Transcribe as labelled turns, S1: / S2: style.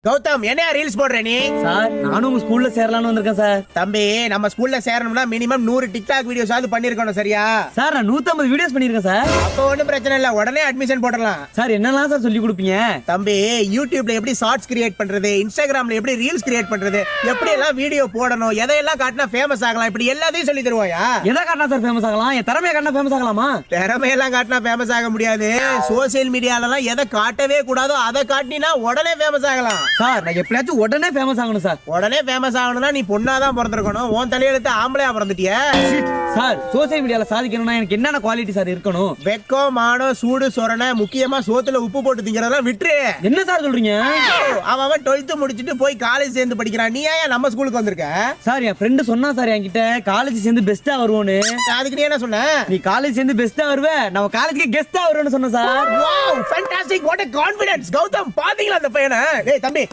S1: கௌதம் என்ன ரீல்ஸ் போடுற நீ?
S2: சார் நானும் உங்க ஸ்கூல்ல சேரலாம்னு வந்திருக்கேன் சார்.
S1: தம்பி நம்ம ஸ்கூல்ல சேரணும்னா மினிமம் 100 டிக்டாக் வீடியோஸ் ஆவது பண்ணிருக்கணும் சரியா?
S2: சார் நான் 150 வீடியோஸ் பண்ணிருக்கேன் சார்.
S1: அப்போ ஒண்ணும் பிரச்சனை இல்ல, உடனே அட்மிஷன் போடலாம்.
S2: சார் என்னெல்லாம் சார் சொல்லி கொடுப்பீங்க?
S1: தம்பி யூடியூப்ல எப்படி ஷார்ட்ஸ் கிரியேட் பண்றது, இன்ஸ்டாகிராம்ல எப்படி ரீல்ஸ் கிரியேட் பண்றது, எப்படி எல்லாம் வீடியோ போடணும், எதையெல்லாம் காட்டினா ஃபேமஸ் ஆகலாம், இப்படி எல்லாத்தையும் சொல்லி தருவாயா?
S2: எதை காட்டினா சார் ஃபேமஸ் ஆகலாம்? என் திறமையை காட்டினா ஃபேமஸ் ஆகலாமா?
S1: திறமையெல்லாம் காட்டினா ஃபேமஸ் ஆக முடியாது. சோசியல் மீடியாலலாம் எதை காட்டவே கூடாதோ அதை காட்டினா உடனே ஃபேமஸ் ஆகலாம்.
S2: சார் நான் எப்படியாச்சும் உடனே ஃபேமஸ் ஆகணும் சார்.
S1: உடனே ஃபேமஸ் ஆகணும்னா நீ பொண்ணாதான் பிறந்திருக்கணும். உன் தலையெழுத்து ஆம்பளையா பிறந்துட்டிய.
S2: சார் சோசியல் மீடியால சாதிக்கணும்னா எனக்கு என்னென்ன குவாலிட்டி சார் இருக்கணும்?
S1: வெக்கம், மானம், சூடு, சொரணை, முக்கியமா சோத்துல உப்பு போட்டு திங்கறதெல்லாம் விட்டுரு.
S2: என்ன சார் சொல்றீங்க?
S1: அவன் 12th முடிச்சிட்டு போய் காலேஜ் சேர்ந்து படிக்கிறான். நீ ஏன் நம்ம ஸ்கூலுக்கு வந்திருக்க?
S2: சார் என் ஃப்ரெண்டு சொன்னா சார் என்கிட்ட காலேஜ் சேர்ந்து பெஸ்டா வருவோன்னு.
S1: அதுக்கு நீ என்ன சொன்ன?
S2: நீ காலேஜ் சேர்ந்து பெஸ்டா வருவ, நம்ம காலேஜ்க்கு கெஸ்டா வருவேன்னு சொன்ன sir.
S1: Wow fantastic, what a confidence. Gautham பாத்தீங்களா அந்த பையனை? டேய் தம்பி